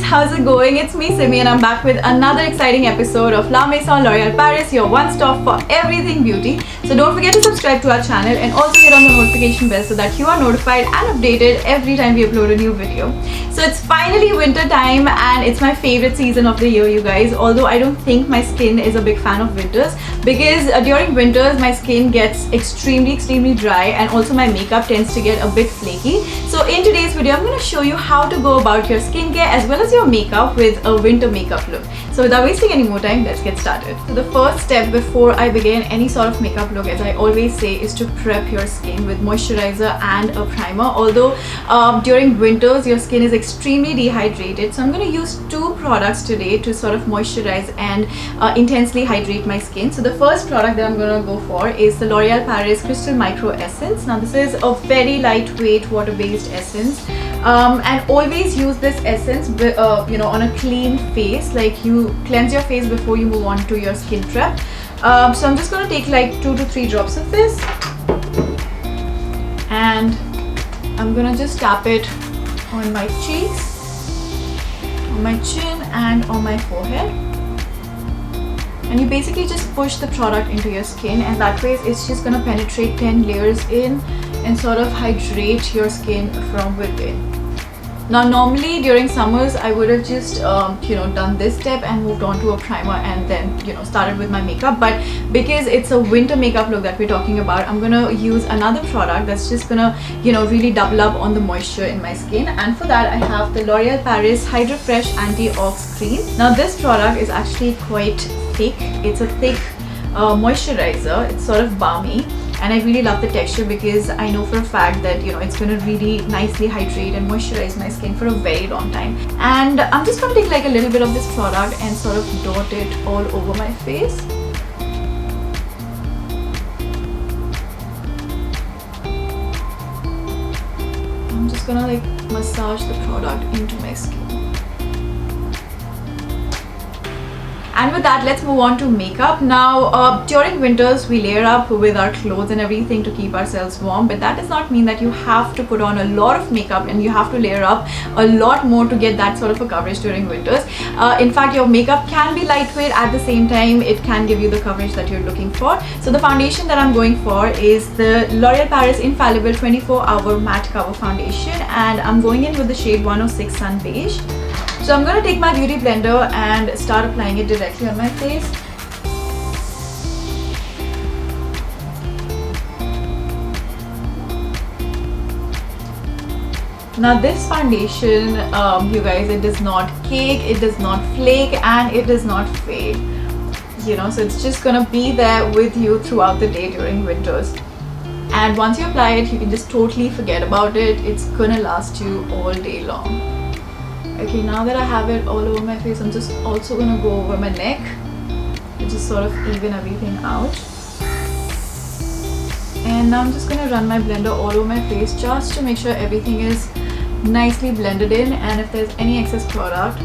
how's it going? It's me Simi and I'm back with another exciting episode of La Maison L'Oreal Paris, your one-stop for everything beauty. So don't forget to subscribe to our channel and also hit on the notification bell so that you are notified and updated every time we upload a new video. So it's finally winter time and it's my favorite season of the year, you guys. Although I don't think my skin is a big fan of winters because during winters my skin gets extremely dry and also my makeup tends to get a bit flaky. So in today's video I'm going to show you how to go about your skincare as well as your makeup with a winter makeup look. So without wasting any more time, let's get started. So the first step before I begin any sort of makeup look, as I always say, is to prep your skin with moisturizer and a primer. Although during winters your skin is extremely dehydrated, so I'm going to use two products today to sort of moisturize and intensely hydrate my skin. So the first product that I'm going to go for is the L'Oreal Paris Crystal Micro Essence. Now this is a very lightweight water-based essence. And always use this essence on a clean face, like you cleanse your face before you move on to your skin prep. So I'm just going to take like 2 to 3 drops of this and I'm going to just tap it on my cheeks, on my chin and on my forehead. And you basically just push the product into your skin and that way it's just going to penetrate 10 layers in and sort of hydrate your skin from within. Now normally during summers I would have just done this step and moved on to a primer and then started with my makeup, but because it's a winter makeup look that we're talking about, I'm gonna use another product that's just gonna really double up on the moisture in my skin. And for that I have the L'Oreal Paris Hydra Fresh Anti-Ox Cream. Now this product is actually quite thick. It's a thick moisturizer. It's sort of balmy and I really love the texture because I know for a fact that it's going to really nicely hydrate and moisturize my skin for a very long time. And I'm just going to take like a little bit of this product and sort of dot it all over my face. I'm just gonna like massage the product into my skin. And with that, let's move on to makeup. Now, during winters, we layer up with our clothes and everything to keep ourselves warm. But that does not mean that you have to put on a lot of makeup and you have to layer up a lot more to get that sort of a coverage during winters. In fact, your makeup can be lightweight. At the same time, it can give you the coverage that you're looking for. So the foundation that I'm going for is the L'Oreal Paris Infallible 24-Hour Matte Cover Foundation. And I'm going in with the shade 106 Sun Beige. So I'm going to take my beauty blender and start applying it directly on my face. Now this foundation, you guys, it does not cake, it does not flake and it does not fade. So it's just going to be there with you throughout the day during winters. And once you apply it, you can just totally forget about it. It's going to last you all day long. Okay, now that I have it all over my face, I'm just also going to go over my neck to just sort of even everything out. And now I'm just going to run my blender all over my face just to make sure everything is nicely blended in, and if there's any excess product,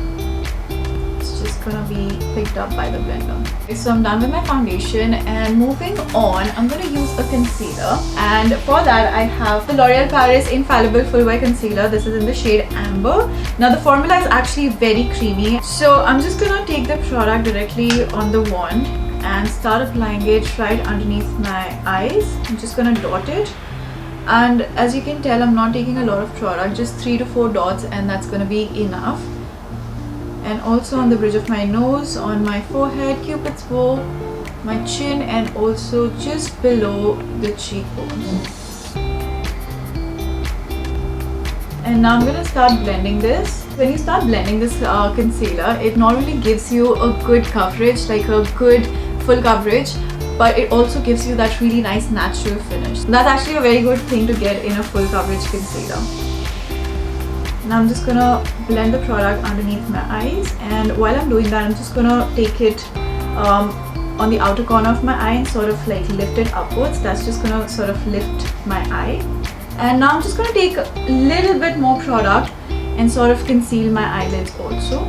it's just going to be picked up by the blender. Okay, so I'm done with my foundation and moving on, I'm going to use a concealer, and for that I have the L'Oreal Paris Infallible Full Wear Concealer. This is in the shade Amber. Now the formula is actually very creamy, so I'm just going to take the product directly on the wand and start applying it right underneath my eyes. I'm just going to dot it, and as you can tell I'm not taking a lot of product, just 3 to 4 dots, and that's going to be enough. And also on the bridge of my nose, on my forehead, cupid's bow, my chin, and also just below the cheekbones. And now I'm going to start blending this. When you start blending this concealer, it not only gives you a good coverage, like a good full coverage, but it also gives you that really nice natural finish. That's actually a very good thing to get in a full coverage concealer. Now I'm just gonna blend the product underneath my eyes, and while I'm doing that I'm just gonna take it on the outer corner of my eye and sort of like lift it upwards. That's just gonna sort of lift my eye. And now I'm just gonna take a little bit more product and sort of conceal my eyelids also.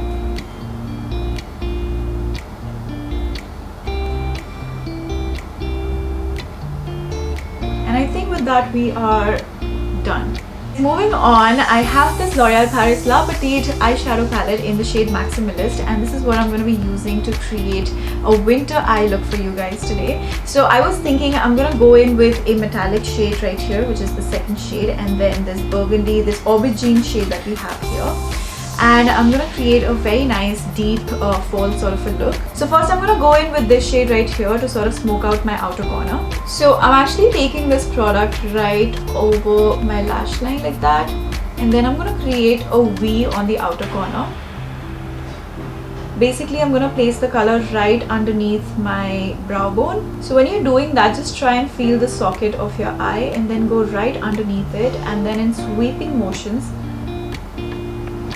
And I think with that we are done. Moving on, I have this L'Oreal Paris La Petite eyeshadow palette in the shade Maximalist, and this is what I'm going to be using to create a winter eye look for you guys today. So I was thinking I'm going to go in with a metallic shade right here, which is the second shade, and then this burgundy, this aubergine shade that we have here. And I'm going to create a very nice deep fall sort of a look. So first I'm going to go in with this shade right here to sort of smoke out my outer corner. So I'm actually taking this product right over my lash line like that, and then I'm going to create a V on the outer corner. Basically I'm going to place the color right underneath my brow bone. So when you're doing that, just try and feel the socket of your eye and then go right underneath it, and then in sweeping motions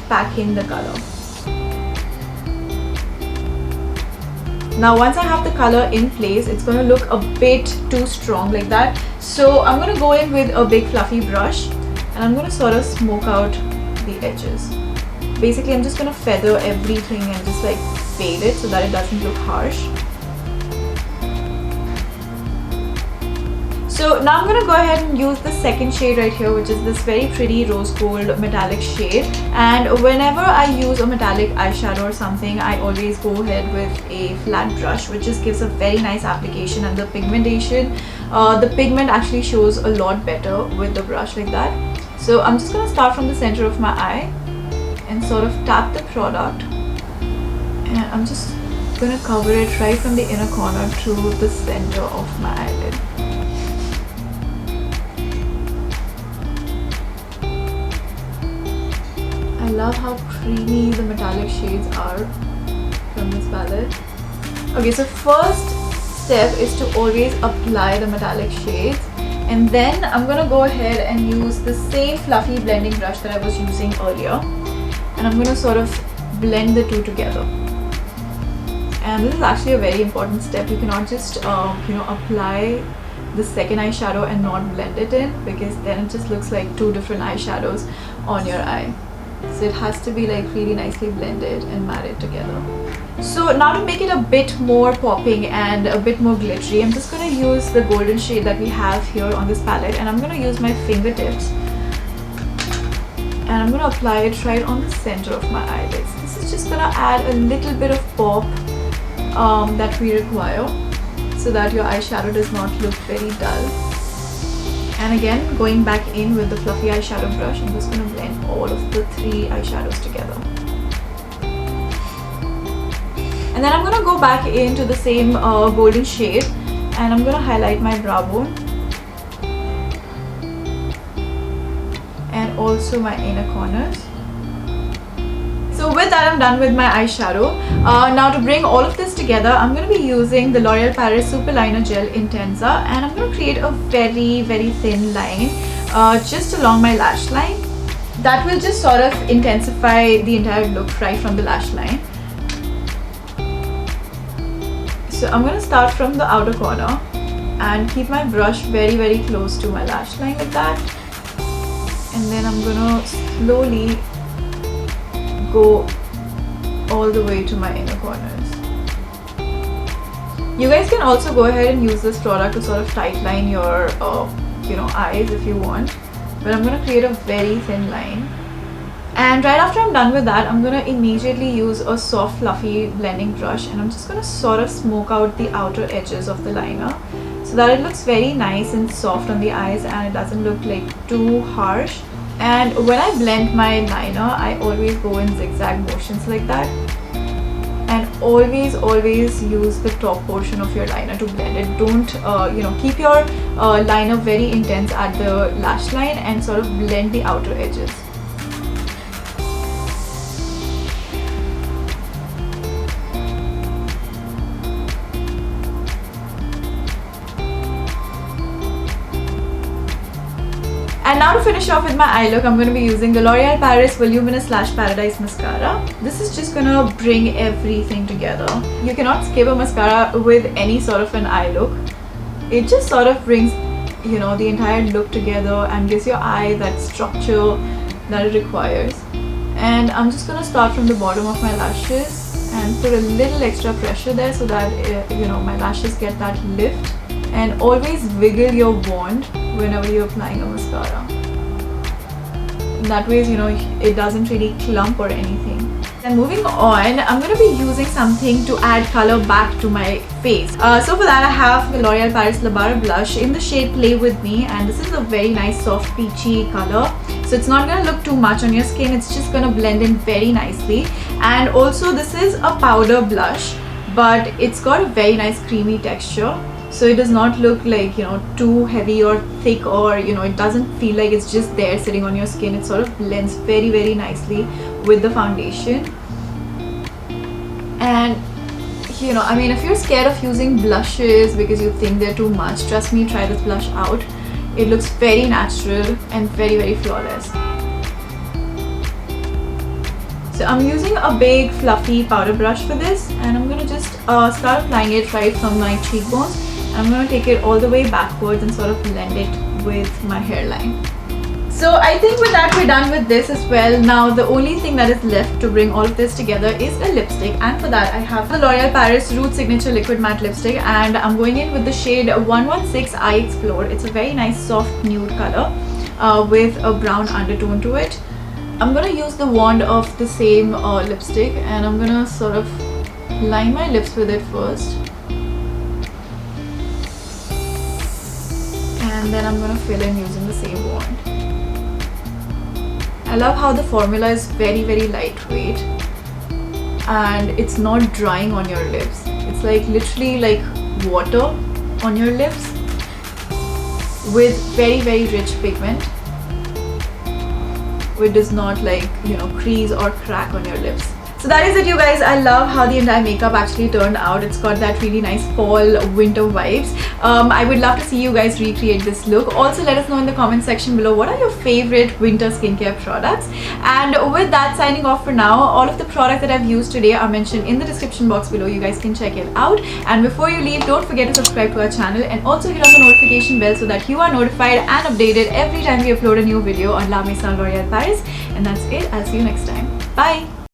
pack in the color. Now once I have the color in place, it's going to look a bit too strong like that. So I'm going to go in with a big fluffy brush, and I'm going to sort of smoke out the edges. Basically I'm just going to feather everything and just like fade it so that it doesn't look harsh. So now I'm going to go ahead and use the second shade right here, which is this very pretty rose gold metallic shade. And whenever I use a metallic eyeshadow or something, I always go ahead with a flat brush, which just gives a very nice application, and the pigmentation, the pigment actually shows a lot better with the brush like that. So I'm just going to start from the center of my eye and sort of tap the product, and I'm just going to cover it right from the inner corner to the center of my eyelid. I love how creamy the metallic shades are from this palette. Okay, so first step is to always apply the metallic shades, and then I'm gonna go ahead and use the same fluffy blending brush that I was using earlier, and I'm gonna sort of blend the two together. And this is actually a very important step. You cannot just apply the second eyeshadow and not blend it in, because then it just looks like two different eyeshadows on your eye. So it has to be like really nicely blended and married together. So now to make it a bit more popping and a bit more glittery, I'm just going to use the golden shade that we have here on this palette, and I'm going to use my fingertips, and I'm going to apply it right on the center of my eyelids. This is just going to add a little bit of pop that we require, so that your eyeshadow does not look very dull. And again, going back in with the fluffy eyeshadow brush, I'm just going to blend all of the three eyeshadows together. And then I'm going to go back into the same golden shade, and I'm going to highlight my brow bone and also my inner corners. So with that, I'm done with my eyeshadow. Now to bring all of this together, I'm going to be using the L'Oreal Paris Super Liner Gel Intensa, and I'm going to create a very, very thin line just along my lash line. That will just sort of intensify the entire look right from the lash line. So I'm going to start from the outer corner and keep my brush very, very close to my lash line like that. And then I'm going to slowly go all the way to my inner corners. You guys can also go ahead and use this product to sort of tightline your eyes if you want, but I'm going to create a very thin line. And right after I'm done with that, I'm going to immediately use a soft fluffy blending brush, and I'm just going to sort of smoke out the outer edges of the liner so that it looks very nice and soft on the eyes and it doesn't look like too harsh. And when I blend my liner, I always go in zigzag motions like that, and always use the top portion of your liner to blend it. Don't keep your liner very intense at the lash line and sort of blend the outer edges. And now to finish off with my eye look, I'm going to be using the L'Oreal Paris Voluminous Lash Paradise Mascara. This is just going to bring everything together. You cannot skip a mascara with any sort of an eye look. It just sort of brings, the entire look together and gives your eye that structure that it requires. And I'm just going to start from the bottom of my lashes and put a little extra pressure there so that, my lashes get that lift. And always wiggle your wand whenever you're applying a mascara. That way, you know, it doesn't really clump or anything. And moving on, I'm going to be using something to add color back to my face. So for that I have the L'Oreal Paris La Barre blush in the shade Play With Me, and this is a very nice soft peachy color. So it's not going to look too much on your skin, it's just going to blend in very nicely. And also this is a powder blush, but it's got a very nice creamy texture. So it does not look like, you know, too heavy or thick, or, you know, it doesn't feel like it's just there sitting on your skin. It sort of blends very, very nicely with the foundation. And, you know, I mean, if you're scared of using blushes because you think they're too much, trust me, try this blush out. It looks very natural and very, very flawless. So I'm using a big fluffy powder brush for this, and I'm going to just start applying it right from my cheekbones. I'm going to take it all the way backwards and sort of blend it with my hairline. So I think with that we're done with this as well. Now the only thing that is left to bring all of this together is a lipstick, and for that I have the L'Oreal Paris Root Signature Liquid Matte Lipstick, and I'm going in with the shade 116 I Explore. It's a very nice soft nude color with a brown undertone to it. I'm going to use the wand of the same lipstick, and I'm going to sort of line my lips with it first. And then I'm going to fill in using the same wand. I love how the formula is very, very lightweight and it's not drying on your lips. It's like literally like water on your lips with very, very rich pigment, which does not, like, you know, crease or crack on your lips. So that is it, you guys. I love how the entire makeup actually turned out. It's got that really nice fall winter vibes. I would love to see you guys recreate this look. Also, let us know in the comment section below what are your favorite winter skincare products. And with that, signing off for now. All of the products that I've used today are mentioned in the description box below. You guys can check it out. And before you leave, don't forget to subscribe to our channel and also hit on the notification bell so that you are notified and updated every time we upload a new video on La Maison L'Oreal Paris. And that's it. I'll see you next time. Bye!